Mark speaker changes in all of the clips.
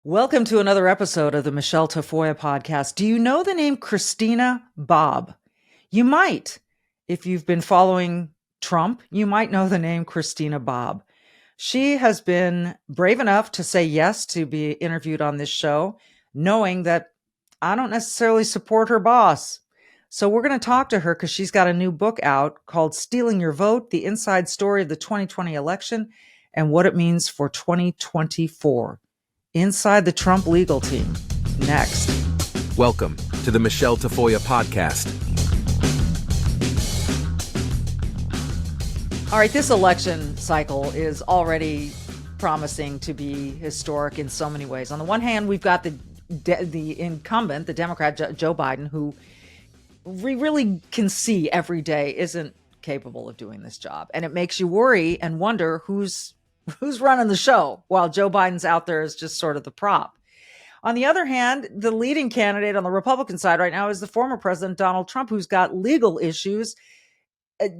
Speaker 1: Welcome to another episode of the Michele Tafoya podcast. Do you know the name Christina Bobb? You might. If you've been following Trump, you might know the name Christina Bobb. She has been brave enough to say yes to be interviewed on this show, knowing that I don't necessarily support her boss. So we're going to talk to her because she's got a new book out called Stealing Your Vote, The Inside Story of the 2020 Election and What It Means for 2024. Inside the Trump legal team. Next.
Speaker 2: Welcome to the Michele Tafoya podcast.
Speaker 1: All right, this election cycle is already promising to be historic in so many ways. On the one hand, we've got the incumbent, the Democrat Joe Biden, who we really can see every day isn't capable of doing this job. And it makes you worry and wonder who's running the show while Joe Biden's out there as just sort of the prop. On the other hand, the leading candidate on the Republican side right now is the former President Donald Trump, who's got legal issues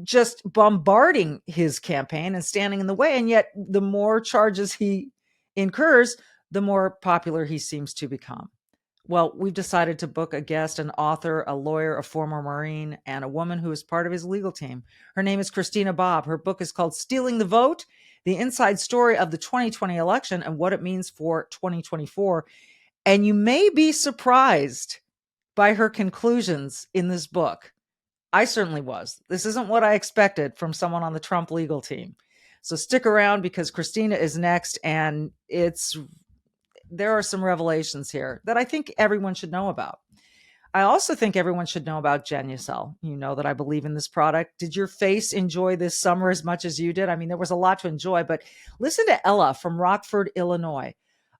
Speaker 1: just bombarding his campaign and standing in the way. And yet the more charges he incurs, the more popular he seems to become. Well, we've decided to book a guest, an author, a lawyer, a former Marine, and a woman who is part of his legal team. Her name is Christina Bobb. Her book is called Stealing the Vote, The Inside Story of the 2020 Election and What It Means for 2024. And you may be surprised by her conclusions in this book. I certainly was. This isn't what I expected from someone on the Trump legal team. So stick around because Christina is next, and there are some revelations here that I think everyone should know about. I also think everyone should know about Genucel. You know that I believe in this product. Did your face enjoy this summer as much as you did? I mean, there was a lot to enjoy, but listen to Ella from Rockford, Illinois.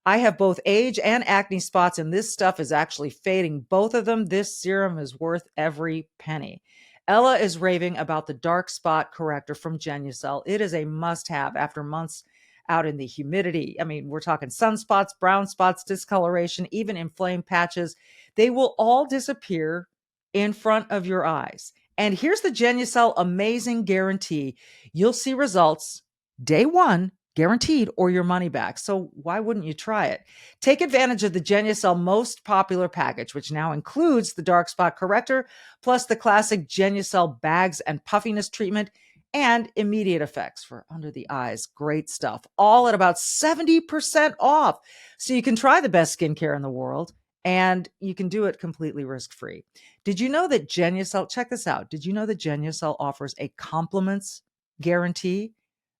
Speaker 1: I have both age and acne spots, and this stuff is actually fading both of them. This serum is worth every penny. Ella is raving about the dark spot corrector from Genucel. It is a must-have after months out in the humidity. I mean, we're talking sunspots, brown spots, discoloration, even inflamed patches. They will all disappear in front of your eyes. And here's the Genucel amazing guarantee. You'll see results day one, guaranteed, or your money back. So why wouldn't you try it? Take advantage of the Genucel most popular package, which now includes the dark spot corrector, plus the classic Genucel bags and puffiness treatment, and immediate effects for under the eyes. Great stuff. All at about 70% off. So you can try the best skincare in the world, and you can do it completely risk-free. Did you know that Genucel, check this out. Did you know that Genucel offers a compliments guarantee?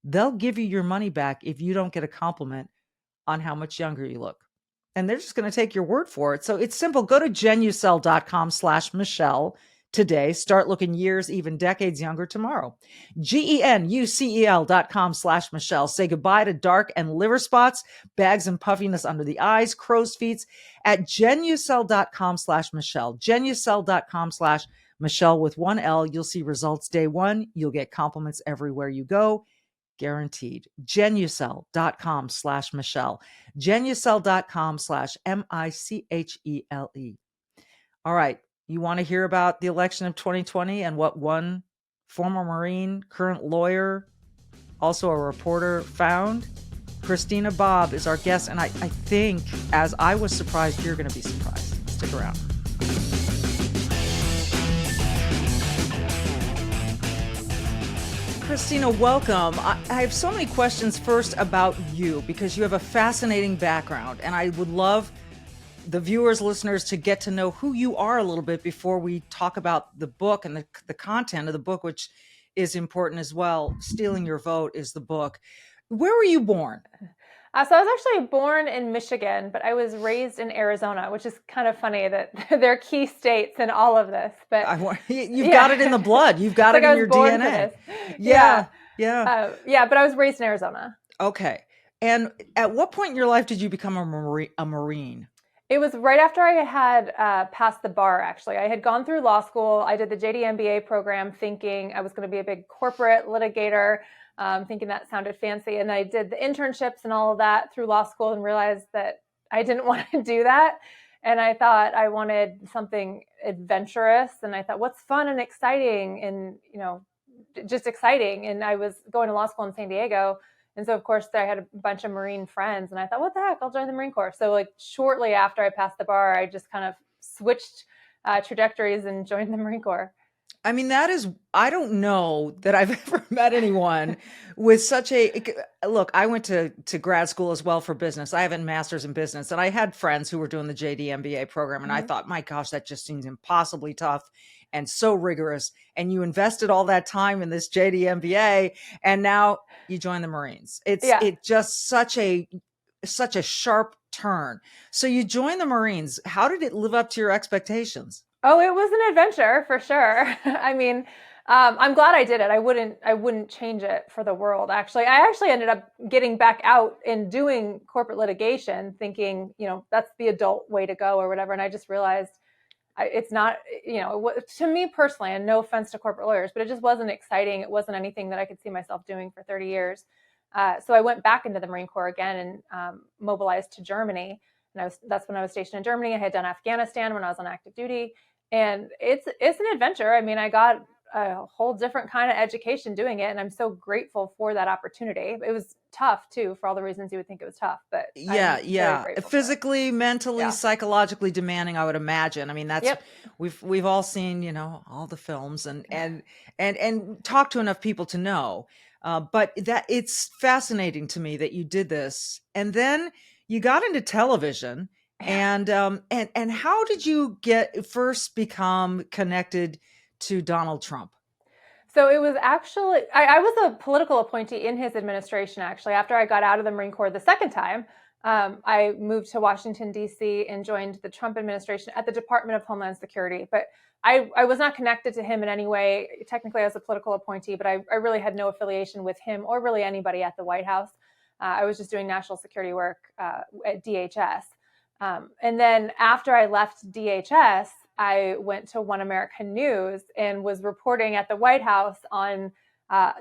Speaker 1: They'll give you your money back if you don't get a compliment on how much younger you look. And they're just going to take your word for it. So it's simple. Go to genucel.com/Michele today. Start looking years, even decades younger tomorrow. GENUCEL.com/Michele. Say goodbye to dark and liver spots, bags and puffiness under the eyes, crow's feet at genucel.com/Michele. Genucel.com/Michele with one L. You'll see results day one. You'll get compliments everywhere you go. Guaranteed. Genucel.com/Michele. Genucel.com/MICHELE. All right. You want to hear about the election of 2020 and what one former Marine, current lawyer, also a reporter found? Christina Bobb is our guest. And I think, as I was surprised, you're going to be surprised. Stick around. Christina, welcome. I have so many questions first about you because you have a fascinating background, and I would love the viewers, listeners to get to know who you are a little bit before we talk about the book and the content of the book, which is important as well. Stealing Your Vote is the book. Where were you born?
Speaker 3: So I was actually born in Michigan, but I was raised in Arizona, which is kind of funny that they're key states in all of this. But
Speaker 1: you've got it in the blood. You've got it in your DNA. Yeah.
Speaker 3: But I was raised in Arizona.
Speaker 1: Okay. And at what point in your life did you become a Marine?
Speaker 3: It was right after I had passed the bar, actually. I had gone through law school. I did the JD MBA program thinking I was going to be a big corporate litigator, thinking that sounded fancy. And I did the internships and all of that through law school and realized that I didn't want to do that. And I thought I wanted something adventurous. And I thought, what's fun and exciting and, just exciting. And I was going to law school in San Diego And so, of course, I had a bunch of Marine friends, and I thought, what the heck, I'll join the Marine Corps. So, like, shortly after I passed the bar, I just kind of switched trajectories and joined the Marine Corps.
Speaker 1: I mean, I don't know that I've ever met anyone with such look, I went to grad school as well for business. I have a master's in business, and I had friends who were doing the JD MBA program. And I thought, my gosh, that just seems impossibly tough and so rigorous. And you invested all that time in this JD MBA, and now you join the Marines. It's just such a sharp turn. So you join the Marines. How did it live up to your expectations?
Speaker 3: Oh, it was an adventure for sure. I mean, I'm glad I did it. I wouldn't change it for the world. Actually, I actually ended up getting back out and doing corporate litigation, thinking, that's the adult way to go or whatever. And I just realized it's not, to me personally, and no offense to corporate lawyers, but it just wasn't exciting. It wasn't anything that I could see myself doing for 30 years. So I went back into the Marine Corps again and mobilized to Germany. And that's when I was stationed in Germany. I had done Afghanistan when I was on active duty. And it's an adventure. I mean, I got a whole different kind of education doing it, and I'm so grateful for that opportunity. It was tough too, for all the reasons you would think it was tough, but
Speaker 1: yeah, physically, mentally, psychologically demanding, I would imagine. I mean, that's we've all seen, all the films and talked to enough people to know. But that it's fascinating to me that you did this, and then you got into television. And how did you first become connected to Donald Trump?
Speaker 3: So it was actually, I was a political appointee in his administration, actually. After I got out of the Marine Corps the second time, I moved to Washington, D.C. and joined the Trump administration at the Department of Homeland Security. But I was not connected to him in any way. Technically, I was a political appointee, but I really had no affiliation with him or really anybody at the White House. I was just doing national security work at DHS. And then after I left DHS, I went to One American News and was reporting at the White House on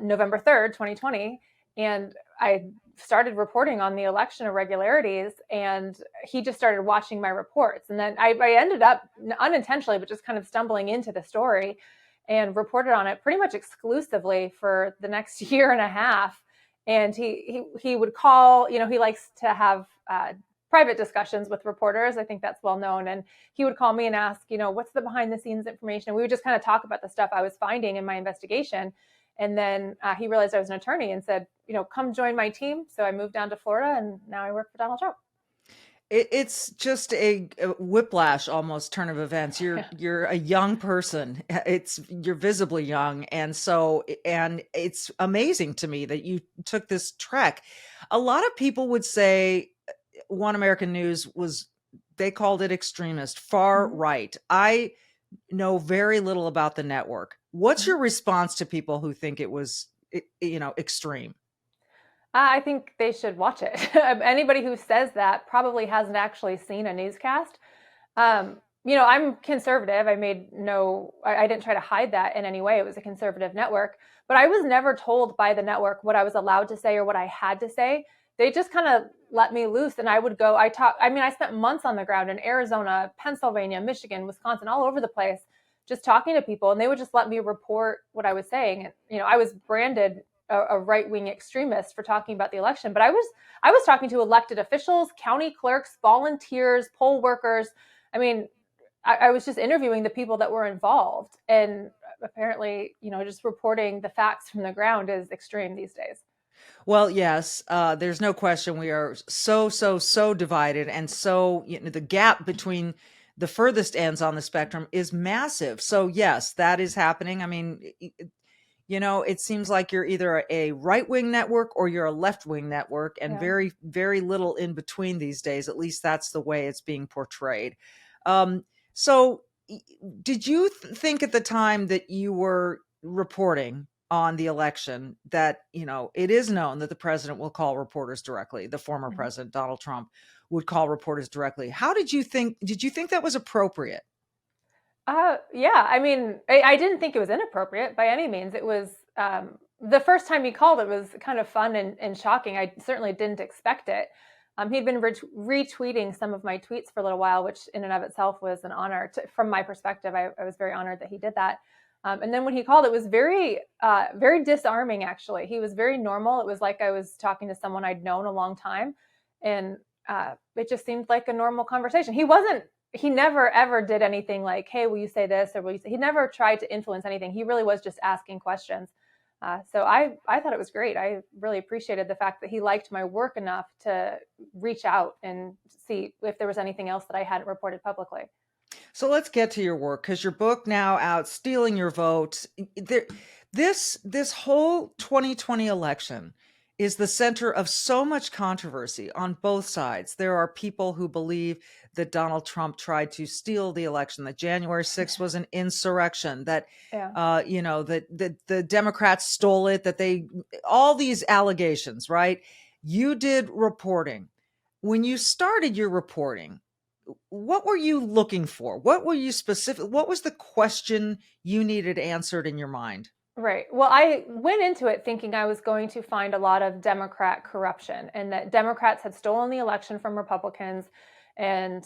Speaker 3: November 3rd, 2020. And I started reporting on the election irregularities, and he just started watching my reports. And then I ended up unintentionally, but just kind of stumbling into the story and reported on it pretty much exclusively for the next year and a half. And he would call, he likes to have private discussions with reporters. I think that's well known. And he would call me and ask, what's the behind the scenes information? We would just kind of talk about the stuff I was finding in my investigation. And then he realized I was an attorney and said, come join my team. So I moved down to Florida, and now I work for Donald Trump.
Speaker 1: It's just a whiplash almost turn of events. You're a young person. You're visibly young. And it's amazing to me that you took this trek. A lot of people would say One American News they called it extremist, far right. I know very little about the network. What's your response to people who think it was, extreme?
Speaker 3: I think they should watch it. Anybody who says that probably hasn't actually seen a newscast. I'm conservative. I didn't try to hide that in any way. It was a conservative network, but I was never told by the network what I was allowed to say or what I had to say. They just kind of let me loose, and I would go, I spent months on the ground in Arizona, Pennsylvania, Michigan, Wisconsin, all over the place, just talking to people, and they would just let me report what I was saying. And, I was branded a right-wing extremist for talking about the election, but I was talking to elected officials, county clerks, volunteers, poll workers. I mean, I was just interviewing the people that were involved, and apparently, just reporting the facts from the ground is extreme these days.
Speaker 1: Well, yes, there's no question we are so divided, and so the gap between the furthest ends on the spectrum is massive. So yes, that is happening. I mean, it seems like you're either a right-wing network or you're a left-wing network, and very, very little in between these days. At least that's the way it's being portrayed. So did you think at the time that you were reporting on the election that, it is known that the president will call reporters directly, the former president, Donald Trump, would call reporters directly. Did you think that was appropriate?
Speaker 3: Yeah, I mean, I didn't think it was inappropriate by any means. It was, the first time he called, it was kind of fun and shocking. I certainly didn't expect it. He'd been retweeting some of my tweets for a little while, which in and of itself was an honor from my perspective. I was very honored that he did that. And then when he called, it was very, very disarming, actually. He was very normal. It was like I was talking to someone I'd known a long time. And it just seemed like a normal conversation. He never ever did anything like, hey, will you say this? Or will you say, he never tried to influence anything. He really was just asking questions. So I thought it was great. I really appreciated the fact that he liked my work enough to reach out and see if there was anything else that I hadn't reported publicly.
Speaker 1: So let's get to your work, because your book now out, Stealing Your Vote. This whole 2020 election is the center of so much controversy on both sides. There are people who believe that Donald Trump tried to steal the election, that January 6th was an insurrection, that that the Democrats stole it, all these allegations, right? You did reporting. When you started your reporting, what were you looking for? What were you what was the question you needed answered in your mind?
Speaker 3: Right. Well, I went into it thinking I was going to find a lot of Democrat corruption and that Democrats had stolen the election from Republicans. And,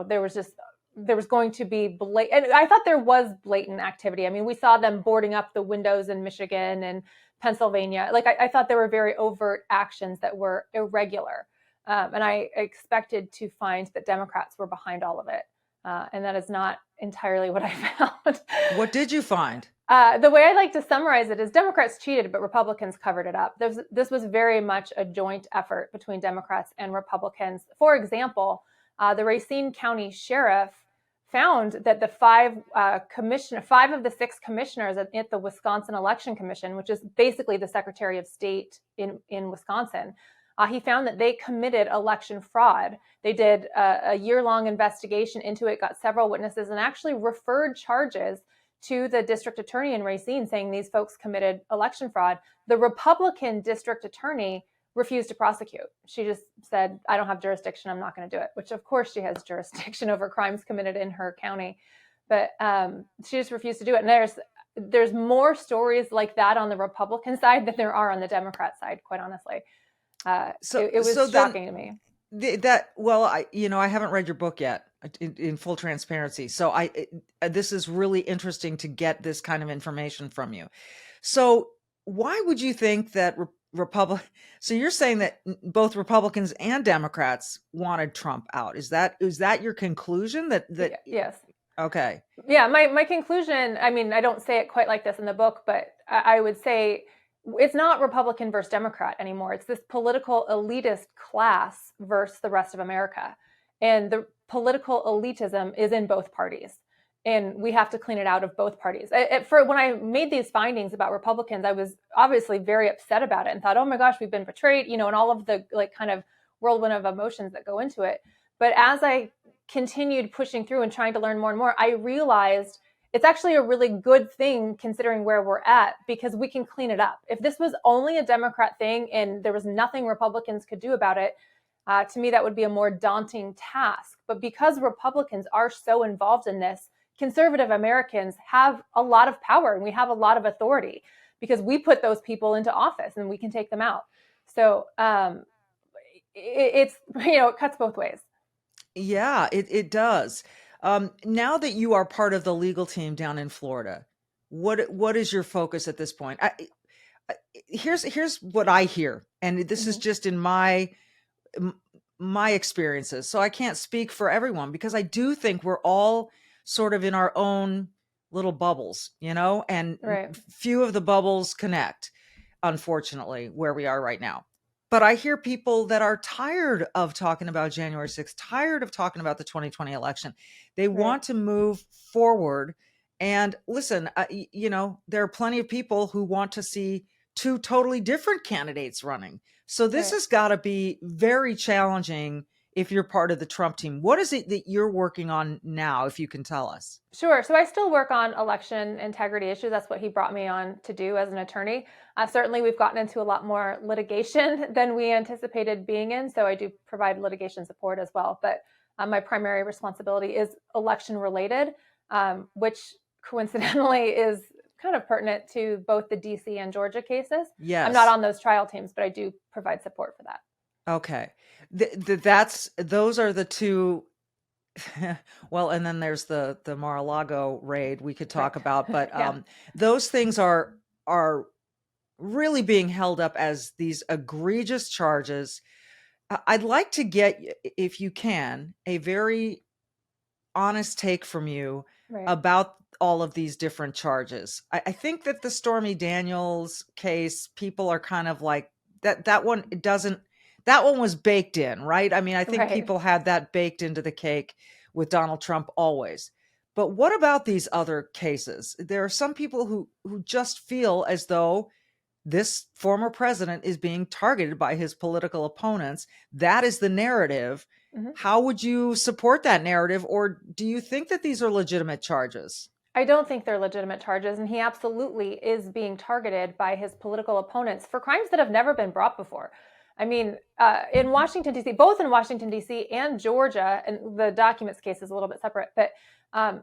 Speaker 3: there was going to be blatant, and I thought there was blatant activity. I mean, we saw them boarding up the windows in Michigan and Pennsylvania. Like, I thought there were very overt actions that were irregular. And I expected to find that Democrats were behind all of it. And that is not entirely what I found.
Speaker 1: What did you find?
Speaker 3: The way I like to summarize it is Democrats cheated, but Republicans covered it up. This was very much a joint effort between Democrats and Republicans. For example, the Racine County Sheriff found that the five of the six commissioners at the Wisconsin Election Commission, which is basically the Secretary of State in Wisconsin, he found that they committed election fraud. They did a year-long investigation into it, got several witnesses, and actually referred charges to the district attorney in Racine saying these folks committed election fraud. The Republican district attorney refused to prosecute. She just said, I don't have jurisdiction. I'm not going to do it, which of course she has jurisdiction over crimes committed in her county. But she just refused to do it. And there's more stories like that on the Republican side than there are on the Democrat side, quite honestly. It was shocking to me.
Speaker 1: I haven't read your book yet, in full transparency. So this is really interesting to get this kind of information from you. So why would you think that so you're saying that both Republicans and Democrats wanted Trump out? Is that your conclusion?
Speaker 3: Yes.
Speaker 1: Okay.
Speaker 3: Yeah. My conclusion, I mean, I don't say it quite like this in the book, but I would say it's not Republican versus Democrat anymore. It's this political elitist class versus the rest of America. And the political elitism is in both parties. And we have to clean it out of both parties. When I made these findings about Republicans, I was obviously very upset about it and thought, oh my gosh, we've been betrayed, and all of the kind of whirlwind of emotions that go into it. But as I continued pushing through and trying to learn more and more, I realized it's actually a really good thing considering where we're at, because we can clean it up. If this was only a Democrat thing and there was nothing Republicans could do about it, to me, that would be a more daunting task. But because Republicans are so involved in this, conservative Americans have a lot of power and we have a lot of authority because we put those people into office and we can take them out. So it cuts both ways.
Speaker 1: Yeah, it does. Now that you are part of the legal team down in Florida, what is your focus at this point? Here's what I hear, and this is just in my experiences. So I can't speak for everyone, because I do think we're all sort of in our own little bubbles, and
Speaker 3: right.
Speaker 1: Few of the bubbles connect, unfortunately, where we are right now. But I hear people that are tired of talking about January 6th, tired of talking about the 2020 election. They want to move forward. And listen, there are plenty of people who want to see two totally different candidates running. So this has got to be very challenging if you're part of the Trump team. What is it that you're working on now, if you can tell us?
Speaker 3: Sure. So I still work on election integrity issues. That's what he brought me on to do as an attorney. Certainly, we've gotten into a lot more litigation than we anticipated being in. So I do provide litigation support as well. But my primary responsibility is election related, which coincidentally is kind of pertinent to both the DC and Georgia cases.
Speaker 1: Yes.
Speaker 3: I'm not on those trial teams, but I do provide support for that.
Speaker 1: Okay. Those are the two Well, and then there's the Mar-a-Lago raid we could
Speaker 3: Right.
Speaker 1: talk about, but
Speaker 3: Yeah.
Speaker 1: those things are really being held up as these egregious charges. I'd like to get, if you can, a very honest take from you
Speaker 3: Right.
Speaker 1: about all of these different charges. I think that the Stormy Daniels case, people are kind of like that one. It doesn't. That one was baked in, right? I mean, I think
Speaker 3: Right.
Speaker 1: people had that baked into the cake with Donald Trump always. But what about these other cases? There are some people who just feel as though this former president is being targeted by his political opponents. That is the narrative.
Speaker 3: Mhm.
Speaker 1: How would you support that narrative? Or do you think that these are legitimate charges?
Speaker 3: I don't think they're legitimate charges, and he absolutely is being targeted by his political opponents for crimes that have never been brought before. I mean, in Washington, D.C., both in Washington, D.C. and Georgia, and the documents case is a little bit separate, but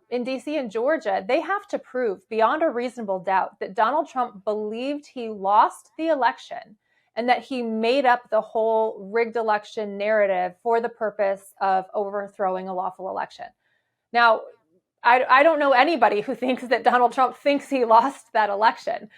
Speaker 3: in D.C. and Georgia, they have to prove beyond a reasonable doubt that Donald Trump believed he lost the election and that he made up the whole rigged election narrative for the purpose of overthrowing a lawful election. Now, I don't know anybody who thinks that Donald Trump thinks he lost that election.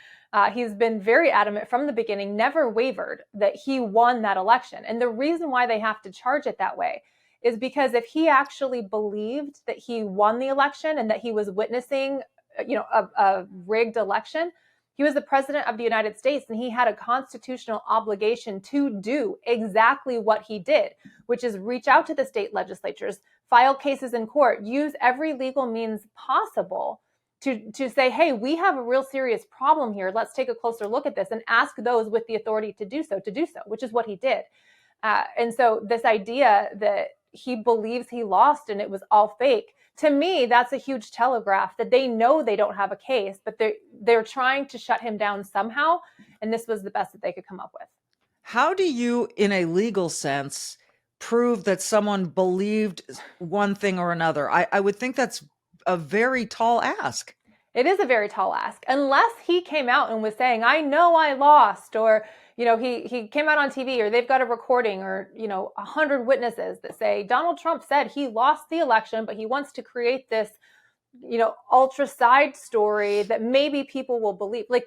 Speaker 3: He's been very adamant from the beginning, never wavered that he won that election. And the reason why they have to charge it that way is because if he actually believed that he won the election and that he was witnessing, a rigged election, he was the president of the United States and he had a constitutional obligation to do exactly what he did, which is reach out to the state legislatures, file cases in court, use every legal means possible to say, hey, we have a real serious problem here. Let's take a closer look at this and ask those with the authority to do so, which is what he did. And so this idea that he believes he lost and it was all fake, to me, that's a huge telegraph that they know they don't have a case, but they're trying to shut him down somehow. And this was the best that they could come up with.
Speaker 1: How do you, in a legal sense, prove that someone believed one thing or another? I would think that's a very tall ask.
Speaker 3: It is a very tall ask, unless he came out and was saying, I know I lost, or, he came out on TV, or they've got a recording, or, 100 witnesses that say Donald Trump said he lost the election, but he wants to create this, ultra side story that maybe people will believe. Like,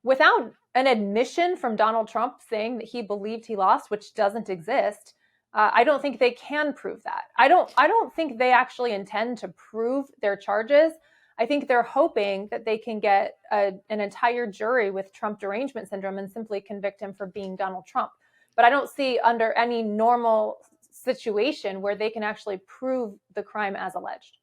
Speaker 3: without an admission from Donald Trump saying that he believed he lost, which doesn't exist, I don't think they can prove that. I don't think they actually intend to prove their charges. I think they're hoping that they can get an entire jury with Trump derangement syndrome and simply convict him for being Donald Trump. But I don't see under any normal situation where they can actually prove the crime as alleged.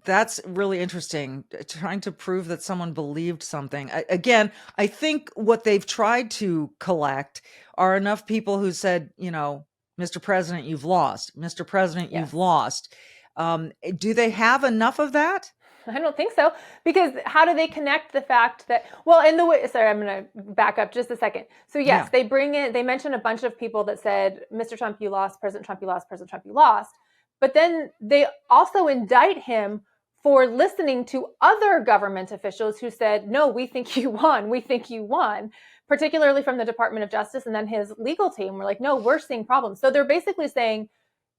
Speaker 1: That's really interesting, trying to prove that someone believed something. Again, I think what they've tried to collect are enough people who said, Mr. President, you've lost. Mr. President,
Speaker 3: Yes.
Speaker 1: you've lost. Do they have enough of that?
Speaker 3: I don't think so, because how do they connect the fact that, well, in the way, sorry, I'm going to back up just a second. So yes,
Speaker 1: Yeah.
Speaker 3: they mentioned a bunch of people that said, Mr. Trump, you lost, President Trump, you lost, President Trump, you lost. But then they also indict him for listening to other government officials who said, no, we think you won. We think you won, particularly from the Department of Justice. And then his legal team were like, no, we're seeing problems. So they're basically saying,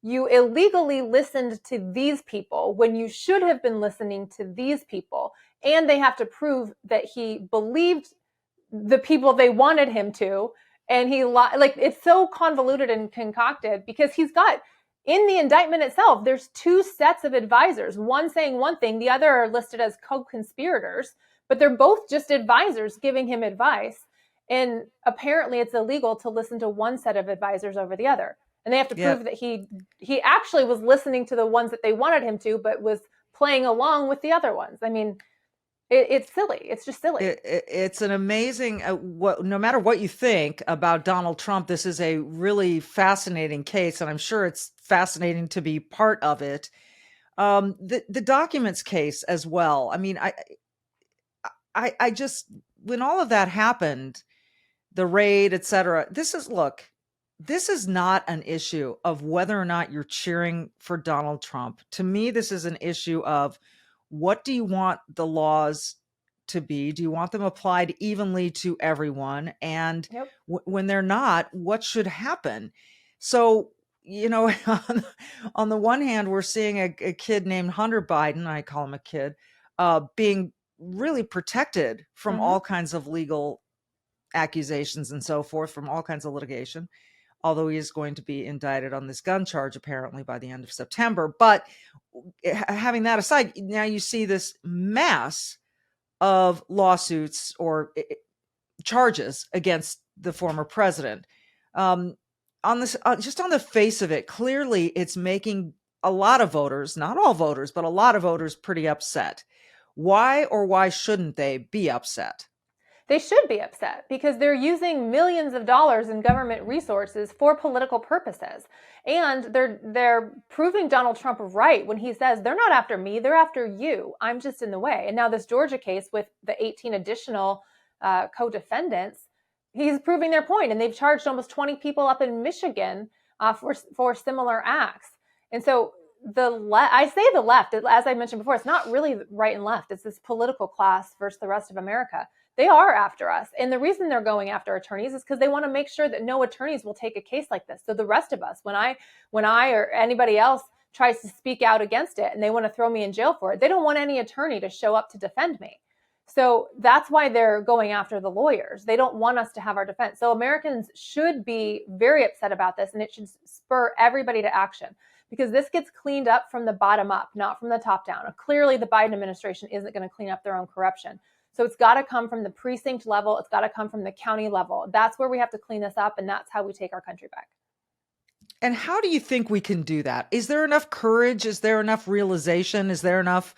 Speaker 3: you illegally listened to these people when you should have been listening to these people. And they have to prove that he believed the people they wanted him to. And it's so convoluted and concocted because he's got, in the indictment itself, there's two sets of advisors, one saying one thing, the other are listed as co-conspirators, but they're both just advisors giving him advice. And apparently it's illegal to listen to one set of advisors over the other. And they have to prove that he actually was listening to the ones that they wanted him to, but was playing along with the other ones. I mean, it's silly. It's just silly.
Speaker 1: It's an amazing, no matter what you think about Donald Trump, this is a really fascinating case, and I'm sure it's fascinating to be part of it. The documents case as well. I mean, I just, when all of that happened, the raid, et cetera, this is not an issue of whether or not you're cheering for Donald Trump. To me, this is an issue of, what do you want the laws to be? Do you want them applied evenly to everyone? And when they're not, what should happen? So on the one hand, we're seeing a kid named Hunter Biden, I call him a kid, being really protected from
Speaker 3: Mhm.
Speaker 1: all kinds of legal accusations and so forth, from all kinds of litigation, although he is going to be indicted on this gun charge apparently by the end of September. But having that aside, now you see this mass of lawsuits or charges against the former president. On this, just on the face of it, clearly it's making a lot of voters, not all voters, but a lot of voters pretty upset. Why or why shouldn't they be upset?
Speaker 3: They should be upset because they're using millions of dollars in government resources for political purposes. And they're proving Donald Trump right when he says they're not after me, they're after you. I'm just in the way. And now this Georgia case with the 18 additional co-defendants, he's proving their point. And they've charged almost 20 people up in Michigan for similar acts. And so I say the left, as I mentioned before, it's not really right and left. It's this political class versus the rest of America. They are after us. And the reason they're going after attorneys is because they want to make sure that no attorneys will take a case like this. So the rest of us, when I or anybody else tries to speak out against it and they want to throw me in jail for it, they don't want any attorney to show up to defend me. So that's why they're going after the lawyers. They don't want us to have our defense. So Americans should be very upset about this, and it should spur everybody to action because this gets cleaned up from the bottom up, not from the top down. Clearly, the Biden administration isn't going to clean up their own corruption. So it's got to come from the precinct level. It's got to come from the county level. That's where we have to clean this up, and that's how we take our country back.
Speaker 1: And how do you think we can do that? Is there enough courage? Is there enough realization? Is there enough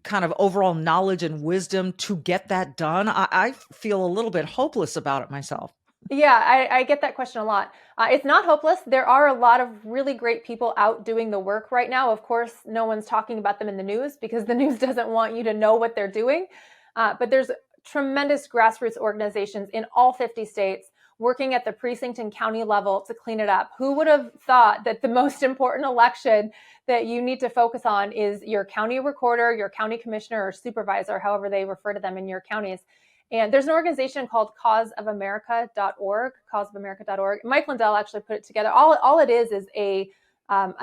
Speaker 1: kind of overall knowledge and wisdom to get that done? I feel a little bit hopeless about it myself.
Speaker 3: Yeah, I get that question a lot. It's not hopeless. There are a lot of really great people out doing the work right now. Of course, no one's talking about them in the news because the news doesn't want you to know what they're doing. But there's tremendous grassroots organizations in all 50 states working at the precinct and county level to clean it up. Who would have thought that the most important election that you need to focus on is your county recorder, your county commissioner, or supervisor, however they refer to them in your counties. And there's an organization called causeofamerica.org, causeofamerica.org. Mike Lindell actually put it together. All it is a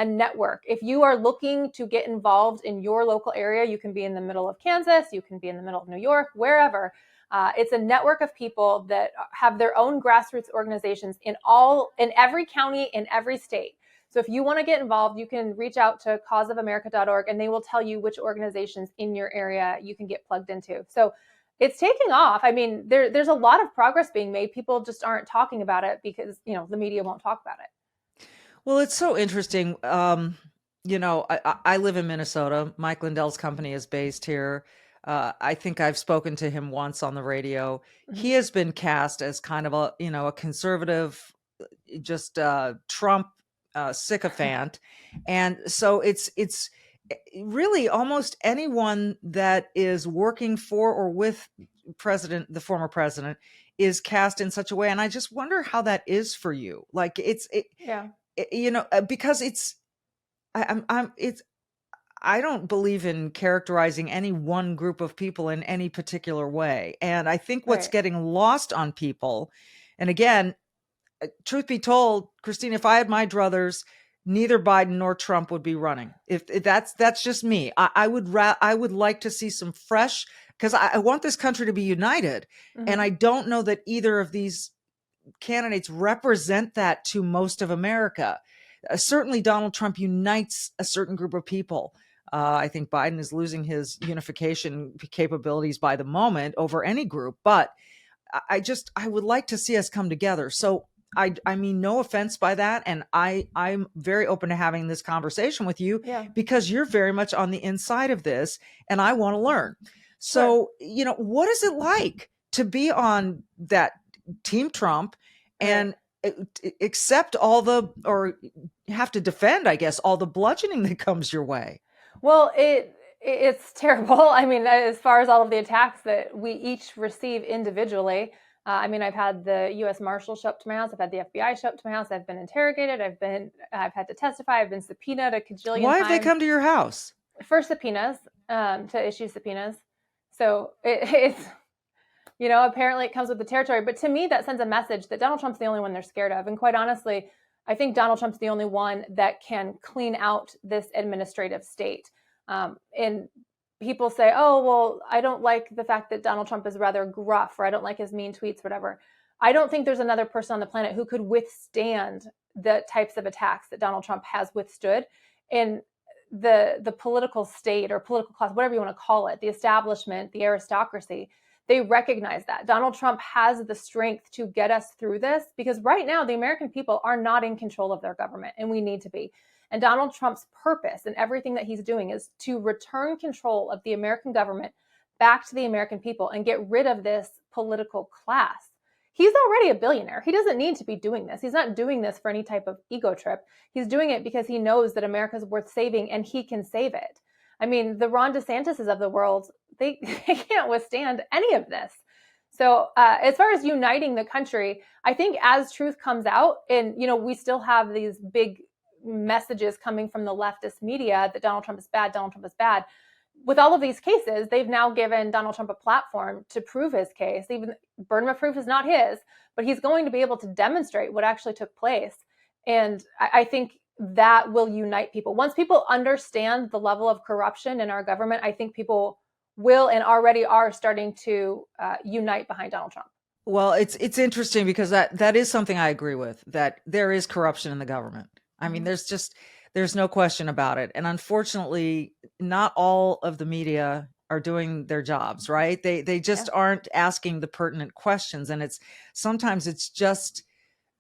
Speaker 3: network. If you are looking to get involved in your local area, you can be in the middle of Kansas, you can be in the middle of New York, wherever. It's a network of people that have their own grassroots organizations in every county, in every state. So if you want to get involved, you can reach out to causeofamerica.org and they will tell you which organizations in your area you can get plugged into. So it's taking off. I mean, there's a lot of progress being made. People just aren't talking about it because, the media won't talk about it.
Speaker 1: Well, it's so interesting. I live in Minnesota. Mike Lindell's company is based here. I think I've spoken to him once on the radio. Mm-hmm. He has been cast as kind of a conservative, just Trump sycophant. And so it's really almost anyone that is working for or with the former president is cast in such a way. And I just wonder how that is for you. Like because I don't believe in characterizing any one group of people in any particular way. And I think what's getting lost on people, and again, truth be told, Christine, if I had my druthers, neither Biden nor Trump would be running. If that's just me. I would like to see some fresh, because I want this country to be united. Mm-hmm. And I don't know that either of these candidates represent that to most of America. Certainly Donald Trump unites a certain group of people. I think Biden is losing his unification capabilities by the moment over any group, but I would like to see us come together. So I mean, no offense by that. And I'm very open to having this conversation with you because you're very much on the inside of this and I want to learn. So, what is it like to be on that Team Trump and accept or have to defend, I guess, all the bludgeoning that comes your way?
Speaker 3: Well, it's terrible. I mean, as far as all of the attacks that we each receive individually, I've had the U.S. Marshal show up to my house. I've had the FBI show up to my house. I've been interrogated. I've had to testify. I've been subpoenaed a cajillion times.
Speaker 1: Why have they come to your house?
Speaker 3: For subpoenas, to issue subpoenas. So it's, apparently it comes with the territory. But to me, that sends a message that Donald Trump's the only one they're scared of. And quite honestly, I think Donald Trump's the only one that can clean out this administrative state. And people say, oh, well, I don't like the fact that Donald Trump is rather gruff, or I don't like his mean tweets, whatever. I don't think there's another person on the planet who could withstand the types of attacks that Donald Trump has withstood. And the political state or political class, whatever you want to call it, the establishment, the aristocracy, they recognize that Donald Trump has the strength to get us through this, because right now the American people are not in control of their government, and we need to be. And Donald Trump's purpose and everything that he's doing is to return control of the American government back to the American people and get rid of this political class. He's already a billionaire. He doesn't need to be doing this. He's not doing this for any type of ego trip. He's doing it because he knows that America's worth saving and he can save it. I mean, the Ron DeSantis's of the world, they can't withstand any of this. So as far as uniting the country, I think as truth comes out, and, you know, we still have these big messages coming from the leftist media that Donald Trump is bad, Donald Trump is bad. With all of these cases, they've now given Donald Trump a platform to prove his case. Even burden of proof is not his, but he's going to be able to demonstrate what actually took place. And I think that will unite people. Once people understand the level of corruption in our government, I think people will and already are starting to unite behind Donald Trump.
Speaker 1: Well, it's interesting because that is something I agree with, that there is corruption in the government. I mean, there's no question about it. And unfortunately, not all of the media are doing their jobs, right? They just aren't asking the pertinent questions. And sometimes it's just,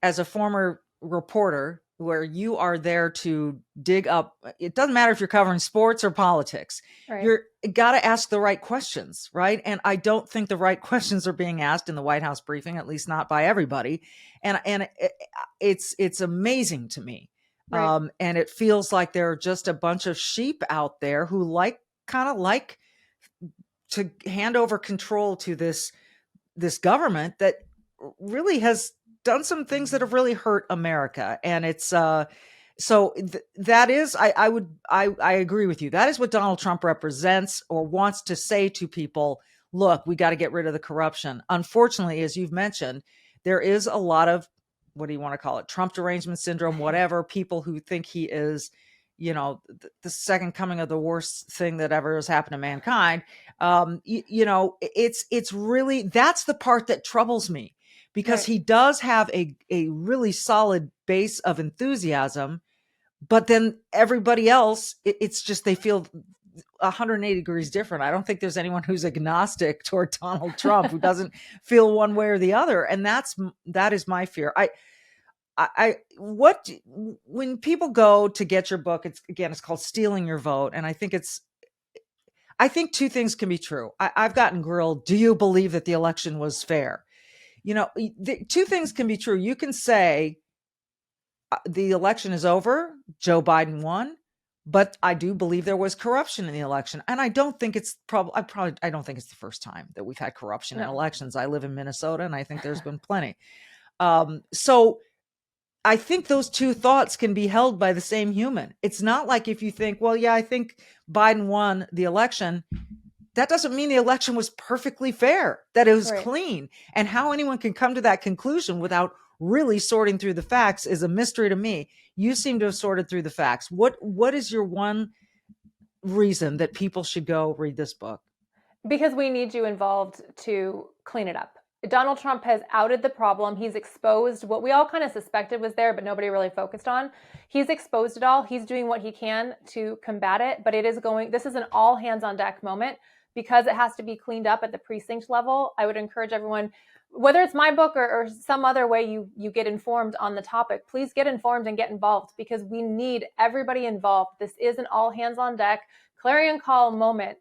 Speaker 1: as a former reporter, where you are there to dig up, it doesn't matter if you're covering sports or politics,
Speaker 3: Right.
Speaker 1: You're got to ask the right questions, right? And I don't think the right questions are being asked in the White House briefing, at least not by everybody. And it's amazing to me.
Speaker 3: Right.
Speaker 1: And it feels like there are just a bunch of sheep out there who kind of like to hand over control to this government that really has done some things that have really hurt America. And it's that is, I agree with you. That is what Donald Trump represents, or wants to say to people. Look, we got to get rid of the corruption. Unfortunately, as you've mentioned, there is a lot of, what do you want to call it? Trump derangement syndrome, whatever. People who think he is, you know, the second coming of the worst thing that ever has happened to mankind. You know, it's really, that's the part that troubles me, because he does have a really solid base of enthusiasm, but then everybody else, it's just, they feel 180 degrees different. I don't think there's anyone who's agnostic toward Donald Trump who doesn't feel one way or the other. And that is my fear. When people go to get your book, it's called Stealing Your Vote. And I think two things can be true. I've gotten grilled. Do you believe that the election was fair? You know, two things can be true. You can say the election is over, Joe Biden won, but I do believe there was corruption in the election. And I don't think it's I don't think it's the first time that we've had corruption in elections. I live in Minnesota, and I think there's been plenty. So I think those two thoughts can be held by the same human. It's not like if you think, well, yeah, I think Biden won the election, that doesn't mean the election was perfectly fair, that it was clean. And how anyone can come to that conclusion without really sorting through the facts is a mystery to me. You seem to have sorted through the facts. What is your one reason that people should go read this book?
Speaker 3: Because we need you involved to clean it up. Donald Trump has outed the problem. He's exposed what we all kind of suspected was there, but nobody really focused on. He's exposed it all. He's doing what he can to combat it, but this is an all hands on deck moment, because it has to be cleaned up at the precinct level. I would encourage everyone, whether it's my book or some other way you get informed on the topic, please get informed and get involved, because we need everybody involved. This is an all hands on deck, clarion call moment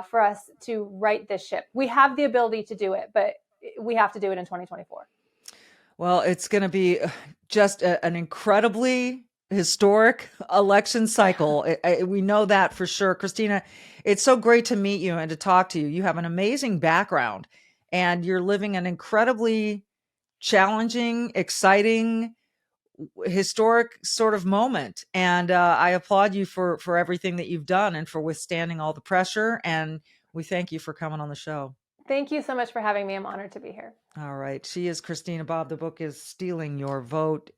Speaker 3: for us to right this ship. We have the ability to do it, but we have to do it in 2024.
Speaker 1: Well, it's going to be just an incredibly historic election cycle. We know that for sure. Christina, it's so great to meet you and to talk to you. You have an amazing background, and you're living an incredibly challenging, exciting, historic sort of moment. And I applaud you for everything that you've done and for withstanding all the pressure. And we thank you for coming on the show.
Speaker 3: Thank you so much for having me. I'm honored to be here.
Speaker 1: All right. She is Christina Bobb. The book is Stealing Your Vote.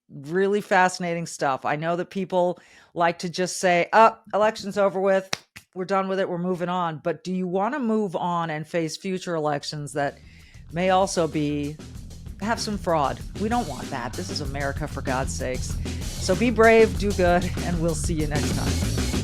Speaker 1: really fascinating stuff. I know that people like to just say, election's over with, we're done with it, we're moving on. But do you want to move on and face future elections that may also have some fraud? We don't want that. This is America, for God's sakes. So be brave, do good, and we'll see you next time.